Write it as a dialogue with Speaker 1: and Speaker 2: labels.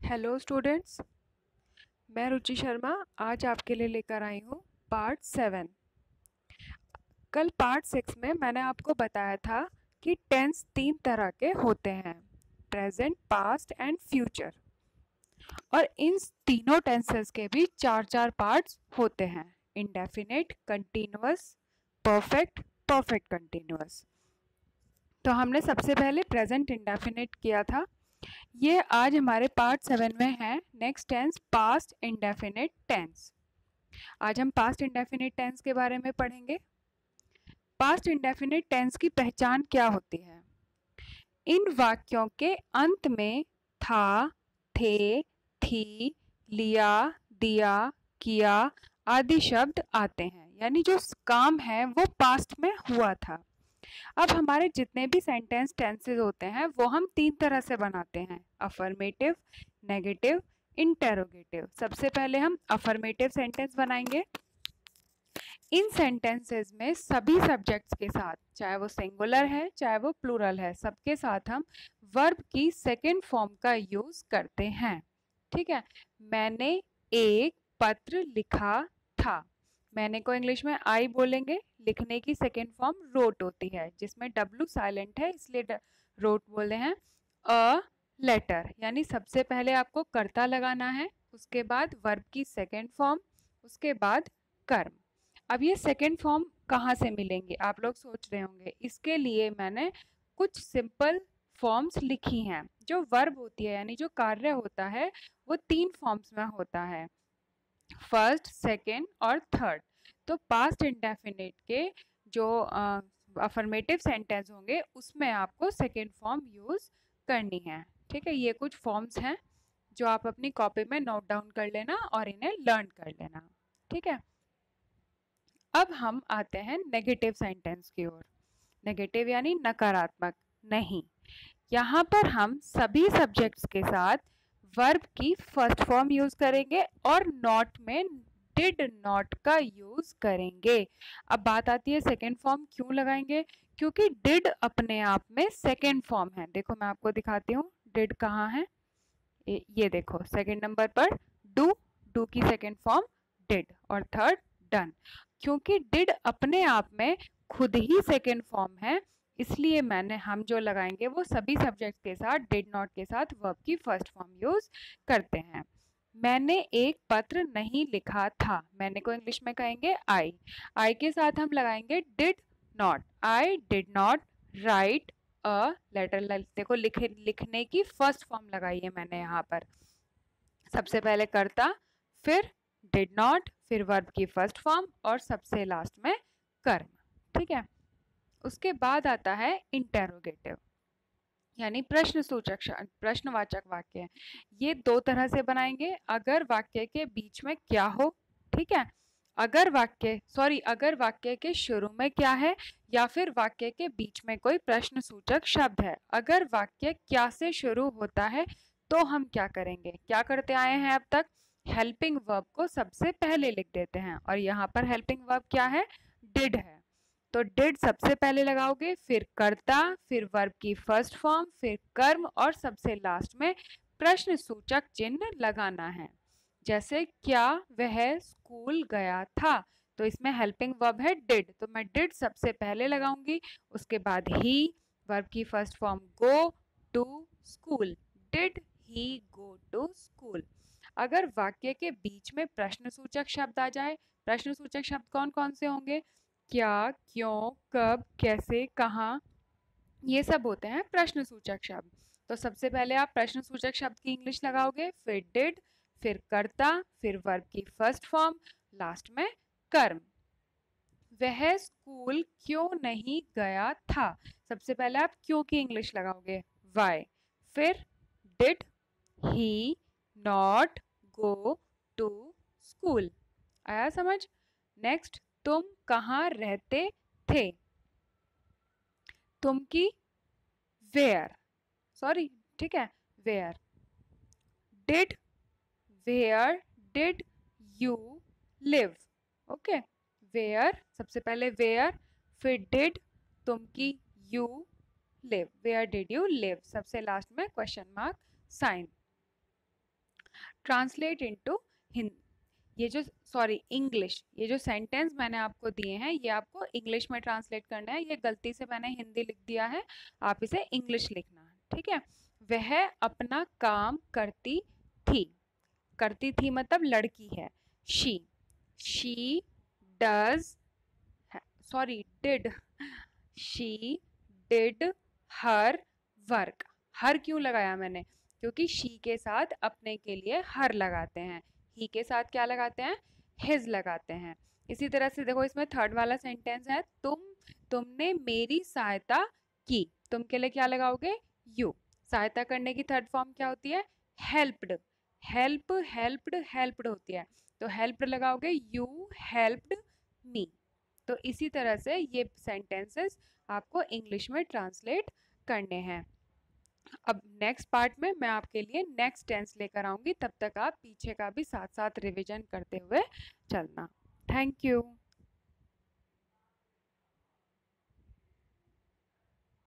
Speaker 1: Hello students, मैं रुचि शर्मा आज आपके लिए लेकर आई हूँ पार्ट 7। कल पार्ट 6 में मैंने आपको बताया था कि टेंस 3 तरह के होते हैं, प्रेजेंट, पास्ट एंड फ्यूचर। और इन तीनों टेंसेस के भी 4-4 पार्ट्स होते हैं, indefinite, continuous, perfect, perfect continuous. तो हमने सबसे पहले प्रेजेंट इंडेफिनिट किया था। ये आज हमारे पार्ट 7 में है next tense, past indefinite tense. आज हम पास्ट इंडेफिनिट टेंस के बारे में पढ़ेंगे। पास्ट इंडेफिनिट टेंस की पहचान क्या होती है? इन वाक्यों के अंत में था, थे, थी, लिया, दिया, किया आदि शब्द आते हैं, यानी जो काम है वो पास्ट में हुआ था। अब हमारे जितने भी सेंटेंस टेंसेस होते हैं वो हम 3 तरह से बनाते हैं, अफर्मेटिव, नेगेटिव, इंटेरोगेटिव। सबसे पहले हम अफर्मेटिव सेंटेंस बनाएंगे। इन सेंटेंसेस में सभी सब्जेक्ट्स के साथ, चाहे वो सिंगुलर है चाहे वो प्लूरल है, सबके साथ हम वर्ब की सेकेंड फॉर्म का यूज करते हैं। ठीक है, मैंने एक पत्र लिखा था। मैंने को इंग्लिश में आई बोलेंगे। लिखने की सेकेंड फॉर्म रोट होती है, जिसमें डब्लू साइलेंट है इसलिए रोट बोलते हैं। अ लेटर, यानी सबसे पहले आपको कर्ता लगाना है, उसके बाद वर्ब की सेकेंड फॉर्म, उसके बाद कर्म। अब ये सेकेंड फॉर्म कहाँ से मिलेंगे आप लोग सोच रहे होंगे। इसके लिए मैंने कुछ सिंपल फॉर्म्स लिखी हैं। जो वर्ब होती है यानी जो कार्य होता है वो 3 फॉर्म्स में होता है, फर्स्ट, सेकेंड और थर्ड। तो पास्ट इंडेफिनिट के जो अफर्मेटिव सेंटेंस होंगे उसमें आपको सेकेंड फॉर्म यूज करनी है। ठीक है, ये कुछ फॉर्म्स हैं जो आप अपनी कॉपी में नोट डाउन कर लेना और इन्हें लर्न कर लेना। ठीक है, अब हम आते हैं नेगेटिव सेंटेंस की ओर। नेगेटिव यानी नकारात्मक, नहीं। यहाँ पर हम सभी सब्जेक्ट्स के साथ वर्ब की फर्स्ट फॉर्म यूज करेंगे और नॉट में डिड नॉट का यूज करेंगे। अब बात आती है सेकेंड फॉर्म क्यों लगाएंगे, क्योंकि डिड अपने आप में सेकेंड फॉर्म है। देखो मैं आपको दिखाती हूँ डिड कहाँ है। ये देखो सेकेंड नंबर पर डू, डू की सेकेंड फॉर्म डिड, और थर्ड डन। क्योंकि डिड अपने आप में खुद ही सेकेंड फॉर्म है, इसलिए हम जो लगाएंगे वो सभी सब्जेक्ट के साथ डिड नॉट के साथ वर्ब की फर्स्ट फॉर्म यूज करते हैं। मैंने एक पत्र नहीं लिखा था। मैंने को इंग्लिश में कहेंगे आई। आई के साथ हम लगाएंगे did not. I did not write a letter. देखो लिखने की फर्स्ट फॉर्म लगाई है मैंने यहाँ पर। सबसे पहले कर्ता, फिर डिड नॉट, फिर वर्ब की फर्स्ट फॉर्म और सबसे लास्ट में कर्म। ठीक है, उसके बाद आता है इंटेरोगेटिव यानी प्रश्नवाचक वाक्य। ये 2 तरह से बनाएंगे, अगर वाक्य के बीच में क्या हो। ठीक है, अगर वाक्य के शुरू में क्या है या फिर वाक्य के बीच में कोई प्रश्न सूचक शब्द है। अगर वाक्य क्या से शुरू होता है तो हम क्या करेंगे, क्या करते आए हैं अब तक, हेल्पिंग वर्ब को सबसे पहले लिख देते हैं। और यहाँ पर हेल्पिंग वर्ब क्या है, डिड है। तो डिड सबसे पहले लगाओगे, फिर कर्ता, फिर वर्ब की फर्स्ट फॉर्म, फिर कर्म और सबसे लास्ट में प्रश्न सूचक चिन्ह लगाना है। जैसे क्या वह स्कूल गया था, तो इसमें हेल्पिंग वर्ब है डिड, तो मैं डिड सबसे पहले लगाऊंगी, उसके बाद ही, वर्ब की first form go to school, did he go to school. अगर वाक्य के बीच में प्रश्नसूचक शब्द आ जाए, प्रश्नसूचक शब्द कौन कौन से होंगे, क्या, क्यों, कब, कैसे, कहाँ, ये सब होते हैं प्रश्नसूचक शब्द। तो सबसे पहले आप प्रश्नसूचक शब्द की इंग्लिश लगाओगे, फिर डिड, फिर कर्ता, फिर वर्ब की फर्स्ट फॉर्म, लास्ट में कर्म। वह स्कूल क्यों नहीं गया था, सबसे पहले आप क्यों की इंग्लिश लगाओगे, वाई। फिर did he not go to school. आया समझ? नेक्स्ट, तुम कहाँ रहते थे, तुम की वेयर, सॉरी, ठीक है, where. Did, where did you live, okay. Where सबसे पहले वेयर, फिर डिड, तुम की you, live, where did you live, सबसे लास्ट में question mark sign. Translate into Hindi, ये जो इंग्लिश, ये जो सेंटेंस मैंने आपको दिए हैं ये आपको इंग्लिश में ट्रांसलेट करना है। ये गलती से मैंने हिंदी लिख दिया है, आप इसे इंग्लिश लिखना है, ठीक है। वह अपना काम करती थी, करती थी मतलब लड़की है, she does, did, she did her work. Her क्यों लगाया मैंने, क्योंकि शी के साथ अपने के लिए हर लगाते हैं, ही के साथ क्या लगाते हैं, हिज लगाते हैं। इसी तरह से देखो इसमें थर्ड वाला सेंटेंस है, तुमने मेरी सहायता की, तुम के लिए क्या लगाओगे, यू। सहायता करने की थर्ड फॉर्म क्या होती है, हेल्प्ड, हेल्प्ड होती है, तो हेल्प्ड लगाओगे, यू हेल्प्ड मी। तो इसी तरह से ये सेंटेंसेस आपको इंग्लिश में ट्रांसलेट करने हैं। अब नेक्स्ट पार्ट में मैं आपके लिए नेक्स्ट टेंस लेकर आऊंगी, तब तक आप पीछे का भी साथ साथ रिवीजन करते हुए चलना। Thank you.